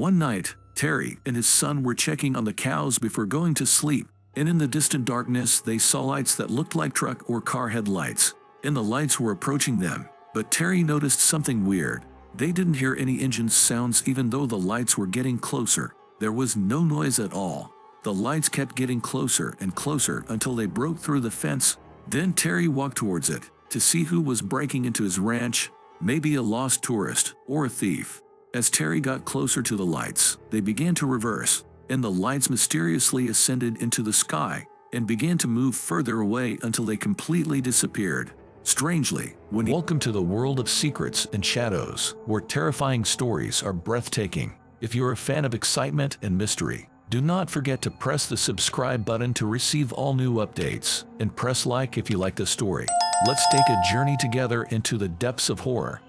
One night, Terry and his son were checking on the cows before going to sleep, and in the distant darkness they saw lights that looked like truck or car headlights, and the lights were approaching them. But Terry noticed something weird. They didn't hear any engine sounds even though the lights were getting closer. There was no noise at all. The lights kept getting closer and closer until they broke through the fence. Then Terry walked towards it to see who was breaking into his ranch, maybe a lost tourist or a thief. As Terry got closer to the lights, they began to reverse, and the lights mysteriously ascended into the sky and began to move further away until they completely disappeared. Strangely, welcome to the world of secrets and shadows, where terrifying stories are breathtaking. If you're a fan of excitement and mystery, do not forget to press the subscribe button to receive all new updates, and press like if you like the story. Let's take a journey together into the depths of horror.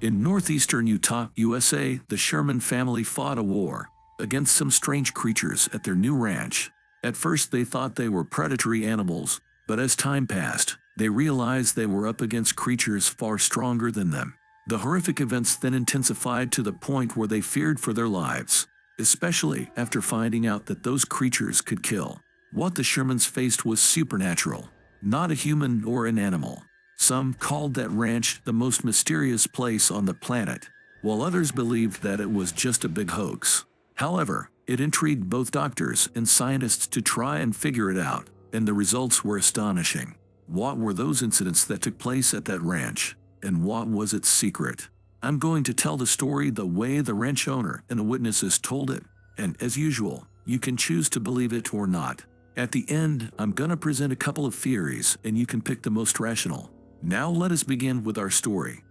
In northeastern Utah, USA, the Sherman family fought a war against some strange creatures at their new ranch. At first they thought they were predatory animals, but as time passed, they realized they were up against creatures far stronger than them. The horrific events then intensified to the point where they feared for their lives, especially after finding out that those creatures could kill. What the Shermans faced was supernatural, not a human or an animal. Some called that ranch the most mysterious place on the planet, while others believed that it was just a big hoax. However, it intrigued both doctors and scientists to try and figure it out, and the results were astonishing. What were those incidents that took place at that ranch, and what was its secret? I'm going to tell the story the way the ranch owner and the witnesses told it, and as usual, you can choose to believe it or not. At the end, I'm gonna present a couple of theories, and you can pick the most rational. Now let us begin with our story.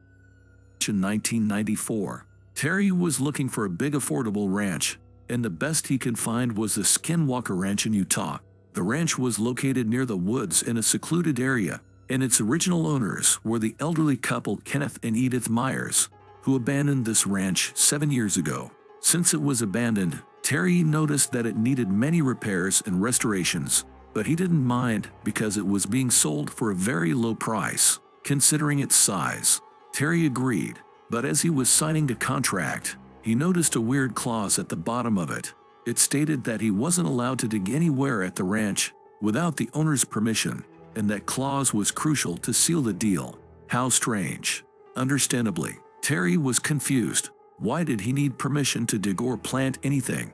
In 1994, Terry was looking for a big affordable ranch, and the best he could find was the Skinwalker Ranch in Utah. The ranch was located near the woods in a secluded area, and its original owners were the elderly couple Kenneth and Edith Myers, who abandoned this ranch 7 years ago. Since it was abandoned, Terry noticed that it needed many repairs and restorations, but he didn't mind because it was being sold for a very low price. Considering its size, Terry agreed, but as he was signing the contract, he noticed a weird clause at the bottom of it. It stated that he wasn't allowed to dig anywhere at the ranch without the owner's permission, and that clause was crucial to seal the deal. How strange. Understandably, Terry was confused. Why did he need permission to dig or plant anything?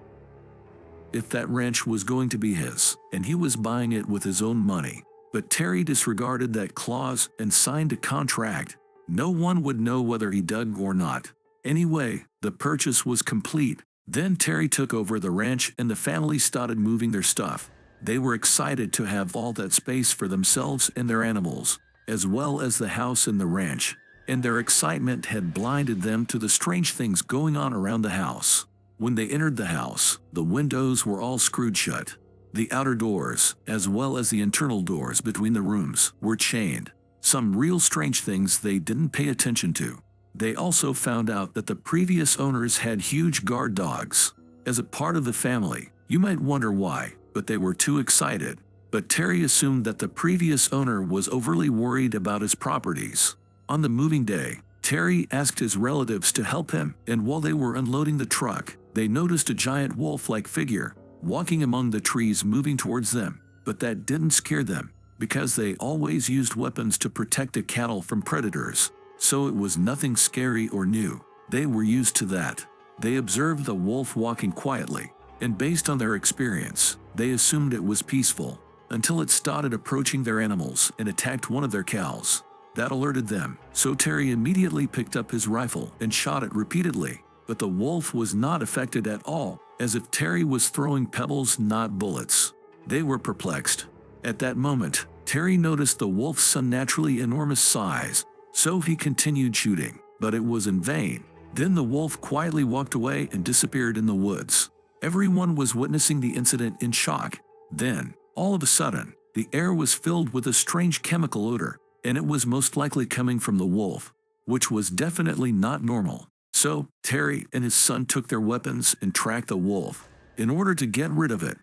If that ranch was going to be his, and he was buying it with his own money. But Terry disregarded that clause and signed a contract. No one would know whether he dug or not. Anyway, the purchase was complete. Then Terry took over the ranch and the family started moving their stuff. They were excited to have all that space for themselves and their animals, as well as the house and the ranch. And their excitement had blinded them to the strange things going on around the house. When they entered the house, the windows were all screwed shut. The outer doors, as well as the internal doors between the rooms, were chained. Some real strange things they didn't pay attention to. They also found out that the previous owners had huge guard dogs. As a part of the family, you might wonder why, but they were too excited. But Terry assumed that the previous owner was overly worried about his properties. On the moving day, Terry asked his relatives to help him, and while they were unloading the truck, they noticed a giant wolf-like figure walking among the trees moving towards them. But that didn't scare them, because they always used weapons to protect the cattle from predators. So it was nothing scary or new. They were used to that. They observed the wolf walking quietly, and based on their experience, they assumed it was peaceful, until it started approaching their animals and attacked one of their cows. That alerted them, so Terry immediately picked up his rifle and shot it repeatedly. But the wolf was not affected at all, as if Terry was throwing pebbles, not bullets. They were perplexed. At that moment, Terry noticed the wolf's unnaturally enormous size, so he continued shooting, but it was in vain. Then the wolf quietly walked away and disappeared in the woods. Everyone was witnessing the incident in shock. Then, all of a sudden, the air was filled with a strange chemical odor, and it was most likely coming from the wolf, which was definitely not normal. So, Terry and his son took their weapons and tracked the wolf, in order to get rid of it,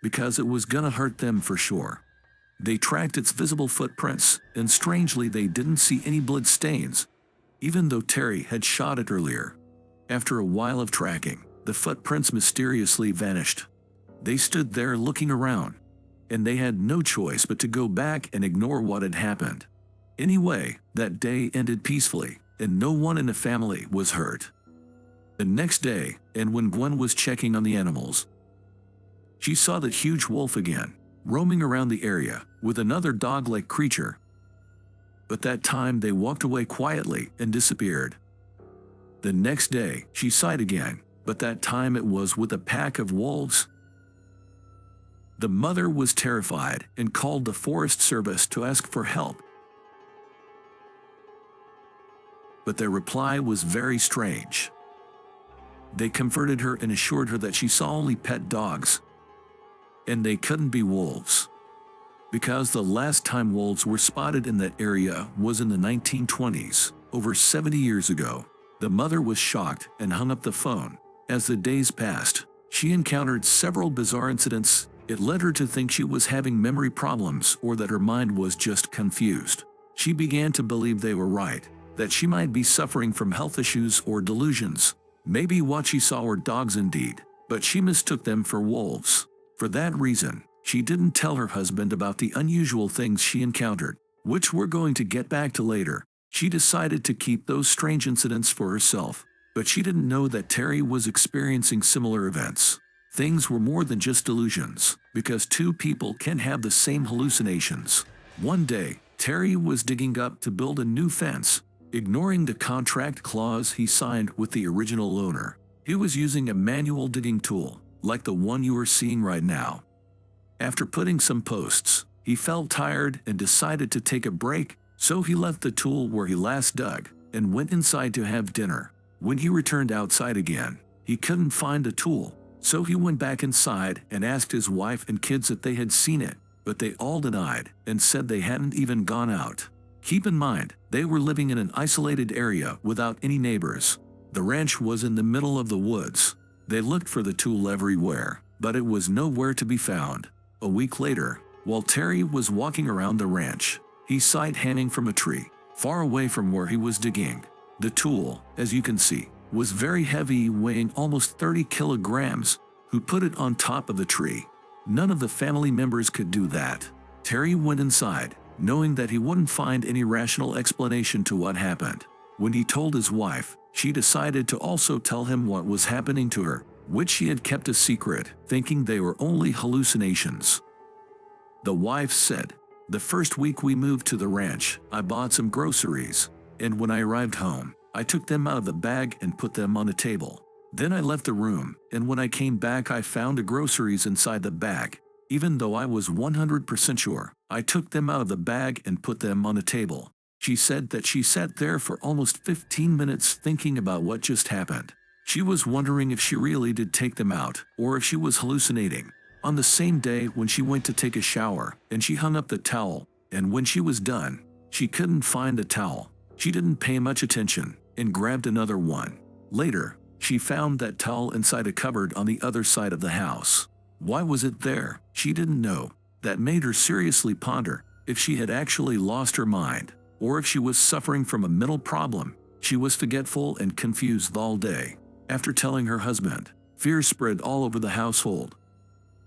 because it was gonna hurt them for sure. They tracked its visible footprints, and strangely they didn't see any blood stains, even though Terry had shot it earlier. After a while of tracking, the footprints mysteriously vanished. They stood there looking around, and they had no choice but to go back and ignore what had happened. Anyway, that day ended peacefully, and no one in the family was hurt. The next day, and when Gwen was checking on the animals, she saw that huge wolf again, roaming around the area with another dog-like creature. But that time they walked away quietly and disappeared. The next day, she saw it again, but that time it was with a pack of wolves. The mother was terrified and called the Forest Service to ask for help. But their reply was very strange. They comforted her and assured her that she saw only pet dogs, and they couldn't be wolves, because the last time wolves were spotted in that area was in the 1920s, over 70 years ago. The mother was shocked and hung up the phone. As the days passed, she encountered several bizarre incidents. It led her to think she was having memory problems or that her mind was just confused. She began to believe they were right, that she might be suffering from health issues or delusions. Maybe what she saw were dogs indeed, but she mistook them for wolves. For that reason, she didn't tell her husband about the unusual things she encountered, which we're going to get back to later. She decided to keep those strange incidents for herself, but she didn't know that Terry was experiencing similar events. Things were more than just delusions, because two people can have the same hallucinations. One day, Terry was digging up to build a new fence, ignoring the contract clause he signed with the original owner. He was using a manual digging tool, like the one you are seeing right now. After putting some posts, he felt tired and decided to take a break, so he left the tool where he last dug and went inside to have dinner. When he returned outside again, he couldn't find the tool, so he went back inside and asked his wife and kids if they had seen it, but they all denied and said they hadn't even gone out. Keep in mind, they were living in an isolated area without any neighbors. The ranch was in the middle of the woods. They looked for the tool everywhere, but it was nowhere to be found. A week later, while Terry was walking around the ranch, he saw it hanging from a tree, far away from where he was digging. The tool, as you can see, was very heavy, weighing almost 30 kilograms. Who put it on top of the tree? None of the family members could do that. Terry went inside, knowing that he wouldn't find any rational explanation to what happened. When he told his wife, she decided to also tell him what was happening to her, which she had kept a secret, thinking they were only hallucinations. The wife said, "The first week we moved to the ranch, I bought some groceries, and when I arrived home, I took them out of the bag and put them on a table. Then I left the room, and when I came back I found the groceries inside the bag. Even though I was 100% sure, I took them out of the bag and put them on a table." She said that she sat there for almost 15 minutes thinking about what just happened. She was wondering if she really did take them out, or if she was hallucinating. On the same day when she went to take a shower, and she hung up the towel, and when she was done, she couldn't find the towel. She didn't pay much attention, and grabbed another one. Later, she found that towel inside a cupboard on the other side of the house. Why was it there? She didn't know. That made her seriously ponder if she had actually lost her mind, or if she was suffering from a mental problem. She was forgetful and confused all day. After telling her husband, fear spread all over the household,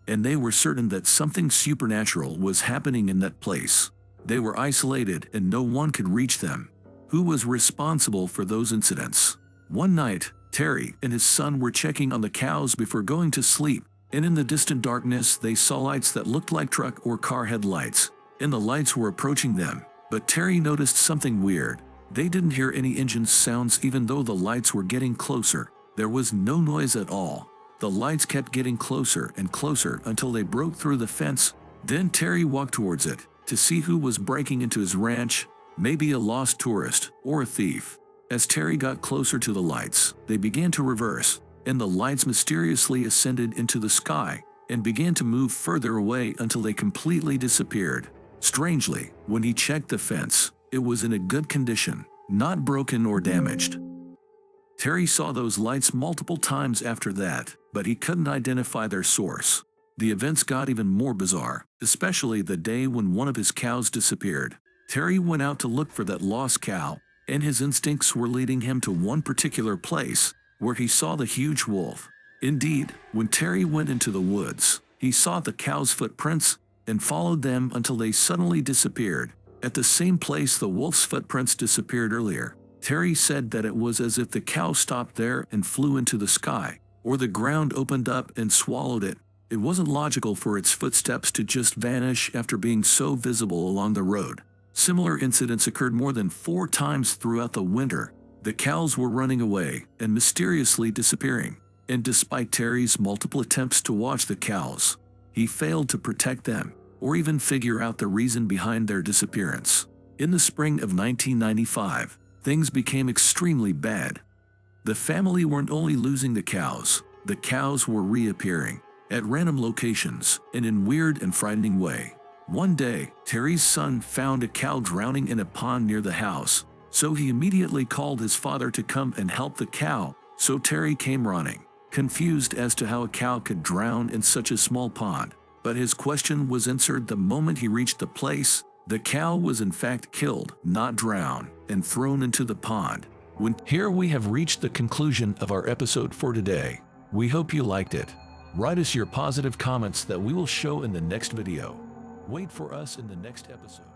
and they were certain that something supernatural was happening in that place. They were isolated and no one could reach them. Who was responsible for those incidents? One night, Terry and his son were checking on the cows before going to sleep, and in the distant darkness they saw lights that looked like truck or car headlights, and the lights were approaching them. But Terry noticed something weird. They didn't hear any engine sounds even though the lights were getting closer. There was no noise at all. The lights kept getting closer and closer until they broke through the fence. Then Terry walked towards it to see who was breaking into his ranch, maybe a lost tourist or a thief. As Terry got closer to the lights, they began to reverse, and the lights mysteriously ascended into the sky and began to move further away until they completely disappeared. Strangely, when he checked the fence, it was in a good condition, not broken or damaged. Terry saw those lights multiple times after that, but he couldn't identify their source. The events got even more bizarre, especially the day when one of his cows disappeared. Terry went out to look for that lost cow, and his instincts were leading him to one particular place, where he saw the huge wolf. Indeed, when Terry went into the woods, he saw the cow's footprints and followed them until they suddenly disappeared. At the same place the wolf's footprints disappeared earlier, Terry said that it was as if the cow stopped there and flew into the sky, or the ground opened up and swallowed it. It wasn't logical for its footsteps to just vanish after being so visible along the road. Similar incidents occurred more than 4 times throughout the winter. The cows were running away and mysteriously disappearing. And despite Terry's multiple attempts to watch the cows, he failed to protect them or even figure out the reason behind their disappearance. In the spring of 1995, things became extremely bad. The family weren't only losing the cows were reappearing at random locations and in weird and frightening way. One day, Terry's son found a cow drowning in a pond near the house, so he immediately called his father to come and help the cow. So Terry came running, confused as to how a cow could drown in such a small pond. But his question was answered the moment he reached the place. The cow was in fact killed, not drowned, and thrown into the pond. Here we have reached the conclusion of our episode for today. We hope you liked it. Write us your positive comments that we will show in the next video. Wait for us in the next episode.